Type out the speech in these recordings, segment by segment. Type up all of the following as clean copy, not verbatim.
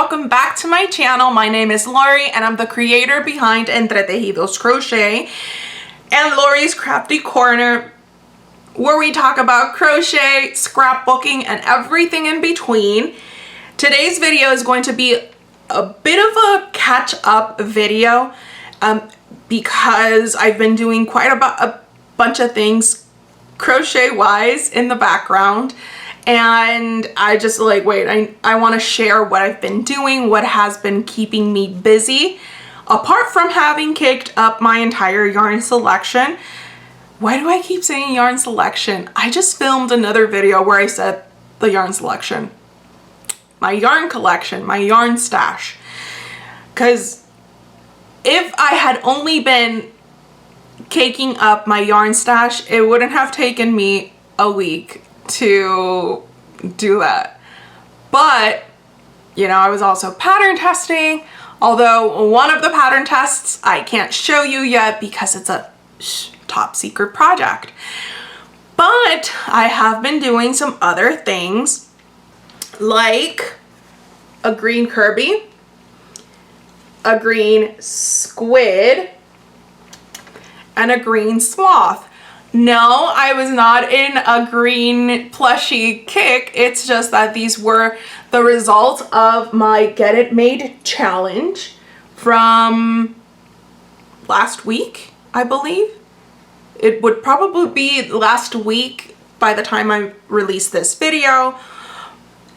welcome back to my channel. My name is Lori and I'm the creator behind Entre Tejidos Crochet and Lori's Crafty Corner, where we talk about crochet, scrapbooking, and everything in between. Today's video is going to be a bit of a catch-up video because I've been doing quite a bunch of things crochet-wise in the background. And I just like, wait, I want to share what I've been doing, what has been keeping me busy. Apart from having kicked up my entire yarn selection. Why do I keep saying yarn selection? I just filmed another video where I said the yarn selection. My yarn collection, my yarn stash. Because if I had only been caking up my yarn stash, it wouldn't have taken me a week to do that. But you know, I was also pattern testing, although one of the pattern tests I can't show you yet because it's a top secret project. But I have been doing some other things like a green Kirby, a green squid, and a green sloth. No, I was not in a green plushie kick. It's just that these were the result of my Get It Made challenge from last week, I believe. It would probably be last week by the time I release this video.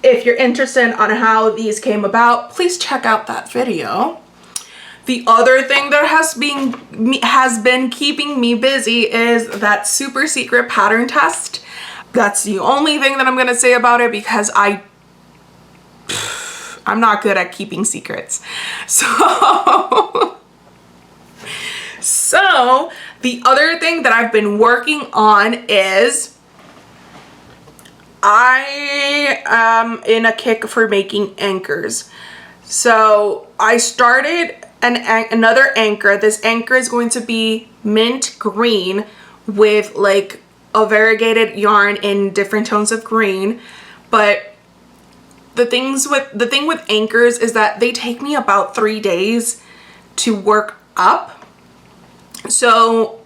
If you're interested on how these came about, please check out that video. The other thing that has been keeping me busy is that super secret pattern test. That's the only thing that I'm gonna say about it because I'm not good at keeping secrets. So the other thing that I've been working on is I am in a kick for making anchors. So I started another anchor. This anchor is going to be mint green with like a variegated yarn in different tones of green. But the thing with anchors is that they take me about 3 days to work up. So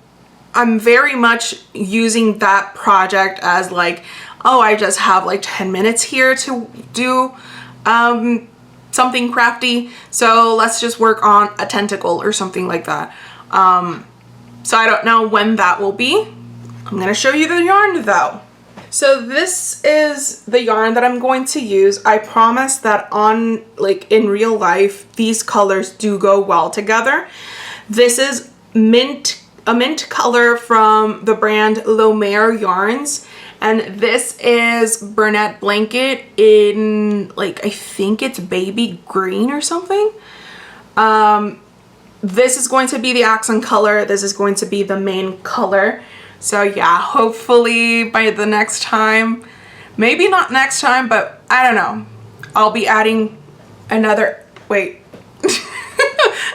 I'm very much using that project as like, oh, I just have like 10 minutes here to do something crafty, so let's just work on a tentacle or something like that. So I don't know when that will be. I'm gonna show you the yarn though. So this is the yarn that I'm going to use. I promise that on like in real life these colors do go well together. This is a mint color from the brand Lomere Yarns. And this is Burnett Blanket in like, I think it's baby green or something. This is going to be the accent color. This is going to be the main color. So yeah, hopefully by the next time, maybe not next time, but I don't know. I'll be adding another,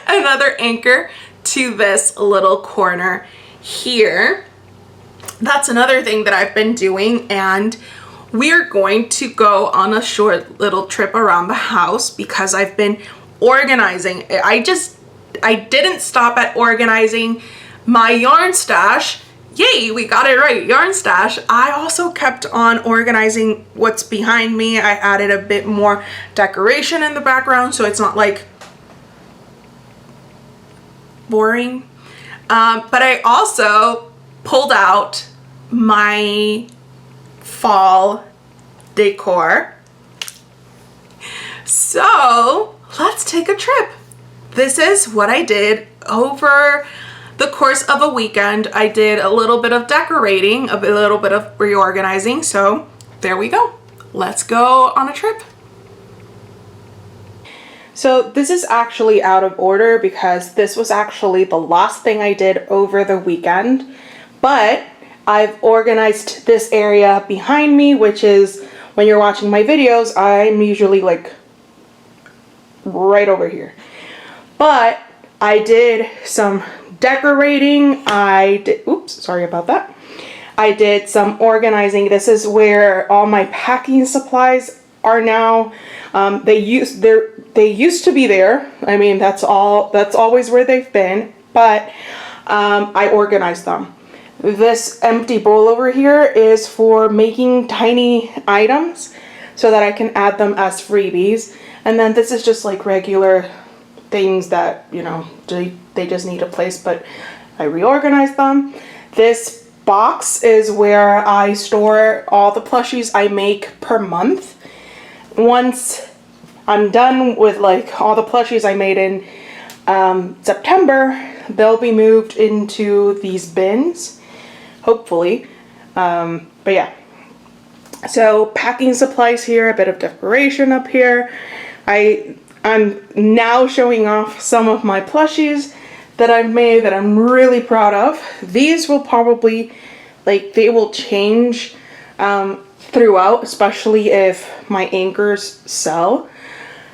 another anchor to this little corner here. That's another thing that I've been doing, and we're going to go on a short little trip around the house because I've been organizing. I didn't stop at organizing my yarn stash. Yay, we got it right, yarn stash. I also kept on organizing what's behind me. I added a bit more decoration in the background so it's not like boring. But I also pulled out my fall decor. So let's take a trip. This is what I did over the course of a weekend. I did a little bit of decorating, a little bit of reorganizing. So there we go. Let's go on a trip. So this is actually out of order because this was actually the last thing I did over the weekend. But I've organized this area behind me, which is when you're watching my videos, I'm usually like right over here. But I did some decorating. Oops, sorry about that. I did some organizing. This is where all my packing supplies are now. They're they used to be there. I mean, that's always where they've been, but I organized them. This empty bowl over here is for making tiny items so that I can add them as freebies. And then this is just like regular things that, you know, they just need a place, but I reorganized them. This box is where I store all the plushies I make per month. Once I'm done with like all the plushies I made in September, they'll be moved into these bins, hopefully. But yeah, so packing supplies here, a bit of decoration up here. I'm now showing off some of my plushies that I've made that I'm really proud of. These will probably, like, they will change throughout, especially if my anchors sell.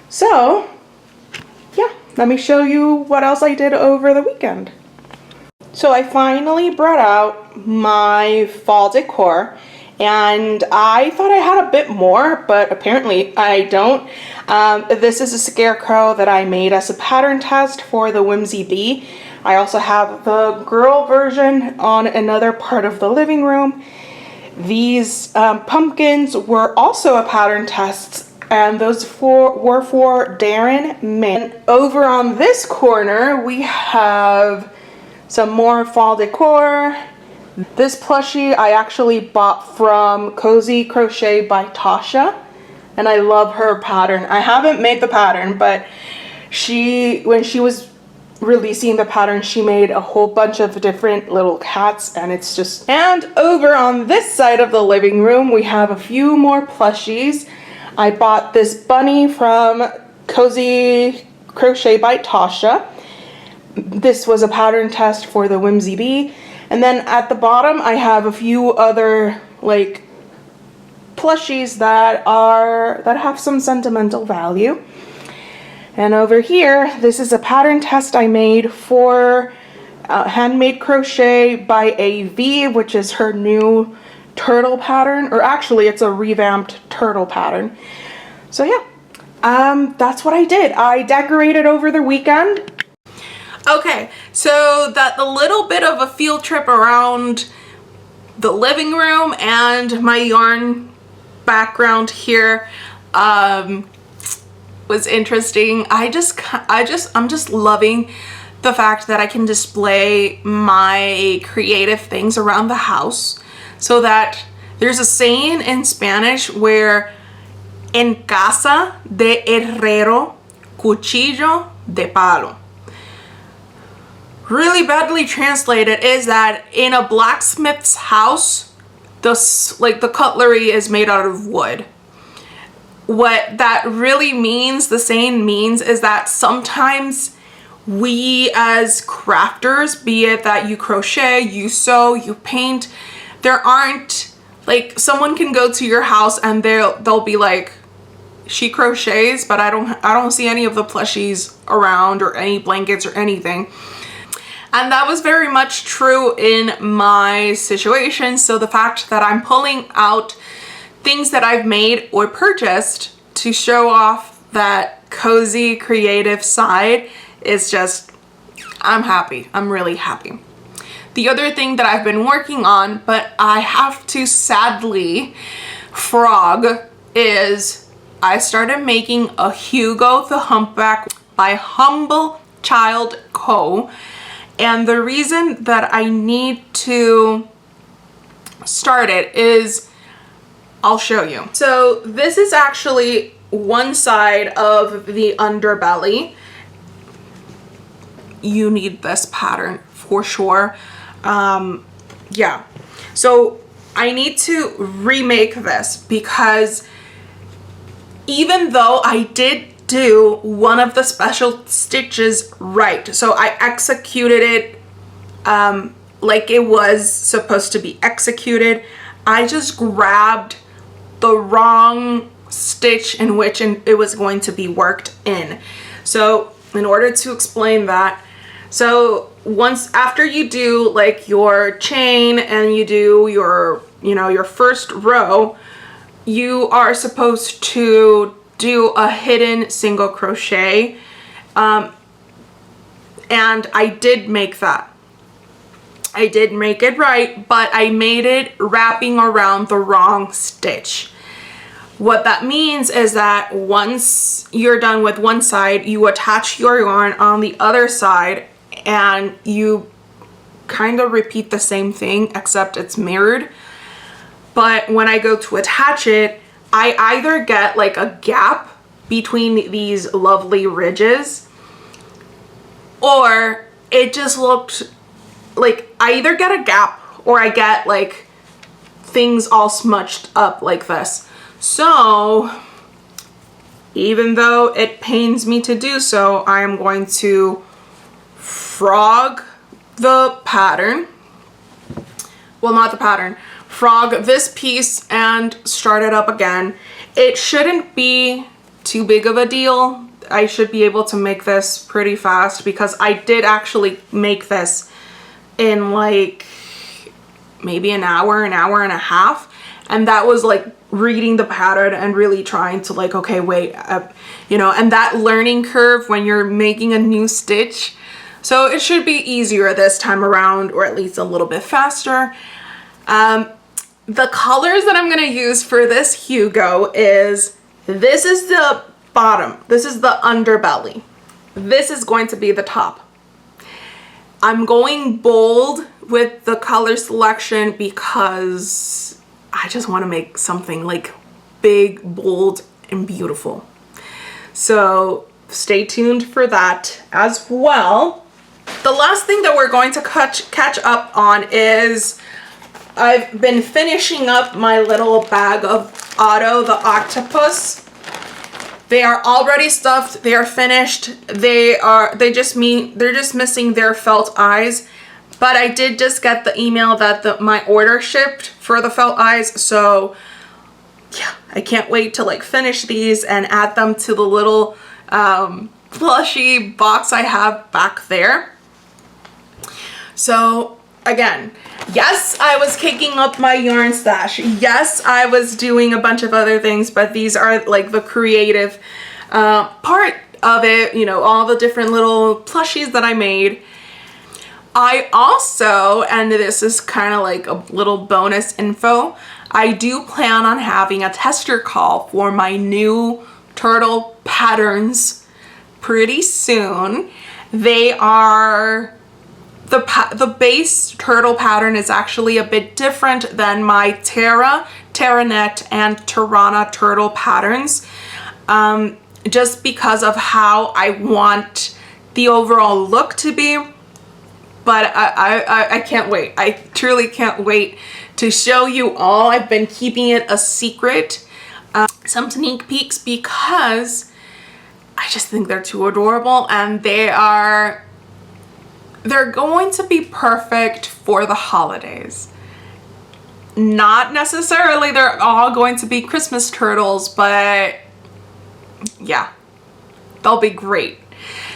So yeah, let me show you what else I did over the weekend. So I finally brought out my fall decor, and I thought I had a bit more, but apparently I don't. This is a scarecrow that I made as a pattern test for the Whimsy Bee. I also have the girl version on another part of the living room. These pumpkins were also a pattern test, and those were for Darren Mann. Over on this corner, we have some more fall decor. This plushie I actually bought from Cozy Crochet by Tasha, and I love her pattern. I haven't made the pattern, but when she was releasing the pattern, she made a whole bunch of different little cats, and it's just... And over on this side of the living room, we have a few more plushies. I bought this bunny from Cozy Crochet by Tasha. This was a pattern test for the Whimsy Bee. And then at the bottom, I have a few other like plushies that have some sentimental value. And over here, this is a pattern test I made for Handmade Crochet by AV, which is her new turtle pattern, or actually it's a revamped turtle pattern. So yeah, that's what I did. I decorated over the weekend. Okay, so the little bit of a field trip around the living room and my yarn background here was interesting. I'm just loving the fact that I can display my creative things around the house, so that there's a saying in Spanish where en casa de herrero, cuchillo de palo. Really badly translated is that in a blacksmith's house, the cutlery is made out of wood. What that really means, the saying means, is that sometimes we as crafters, be it that you crochet, you sew, you paint, there aren't, like, someone can go to your house and they'll be like, she crochets, but I don't see any of the plushies around or any blankets or anything. And that was very much true in my situation. So the fact that I'm pulling out things that I've made or purchased to show off that cozy creative side is just, I'm happy. I'm really happy. The other thing that I've been working on, but I have to sadly frog, is I started making a Hugo the Humpback by Humble Child Co. And the reason that I need to start it is, I'll show you. So this is actually one side of the underbelly. You need this pattern for sure. Yeah, so I need to remake this, because even though I did do one of the special stitches right, so I executed it like it was supposed to be executed, I just grabbed the wrong stitch in which it was going to be worked in. So in order to explain that, so once after you do like your chain and you do your, you know, your first row, you are supposed to do a hidden single crochet, and I did make that. I did make it right, but I made it wrapping around the wrong stitch. What that means is that once you're done with one side, you attach your yarn on the other side and you kind of repeat the same thing, except it's mirrored. But when I go to attach it, I either get like a gap between these lovely ridges, or it just looked like I either get a gap or I get like things all smudged up like this. So even though it pains me to do so, I am going to frog the pattern. Well, not the pattern. Frog this piece and start it up again. It shouldn't be too big of a deal. I should be able to make this pretty fast because I did actually make this in like maybe an hour and a half, and that was like reading the pattern and really trying to like, okay, wait, you know, and that learning curve when you're making a new stitch. So it should be easier this time around, or at least a little bit faster. The colors that I'm gonna use for this Hugo is, this is the bottom, this is the underbelly, this is going to be the top. I'm going bold with the color selection because I just want to make something like big, bold, and beautiful. So stay tuned for that as well. The last thing that we're going to catch up on is I've been finishing up my little bag of Otto the octopus. They are already stuffed, they are finished, they're just missing their felt eyes. But I did just get the email that my order shipped for the felt eyes, so yeah, I can't wait to like finish these and add them to the little plushy box I have back there. So again, yes, I was kicking up my yarn stash. Yes, I was doing a bunch of other things, but these are like the creative part of it, you know, all the different little plushies that I made. I also, and this is kind of like a little bonus info, I do plan on having a tester call for my new turtle patterns pretty soon. They are, the base turtle pattern is actually a bit different than my Terra, Terranet, and Tirana turtle patterns, just because of how I want the overall look to be. But I can't wait. I truly can't wait to show you all. I've been keeping it a secret, some sneak peeks, because I just think they're too adorable, and they're going to be perfect for the holidays. Not necessarily they're all going to be Christmas turtles, but yeah, they'll be great.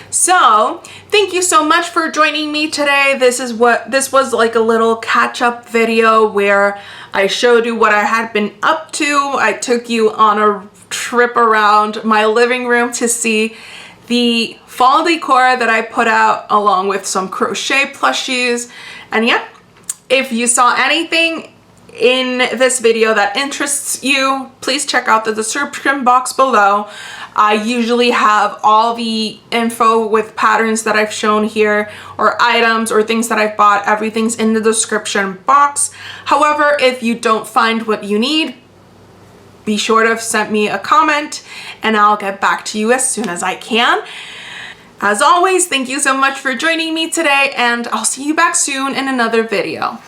So thank you so much for joining me today. This was like a little catch-up video where I showed you what I had been up to. I took you on a trip around my living room to see the fall decor that I put out, along with some crochet plushies. And yeah, if you saw anything in this video that interests you, please check out the description box below. I usually have all the info with patterns that I've shown here, or items or things that I've bought. Everything's in the description box. However, if you don't find what you need, be sure to send me a comment and I'll get back to you as soon as I can. As always, thank you so much for joining me today, and I'll see you back soon in another video.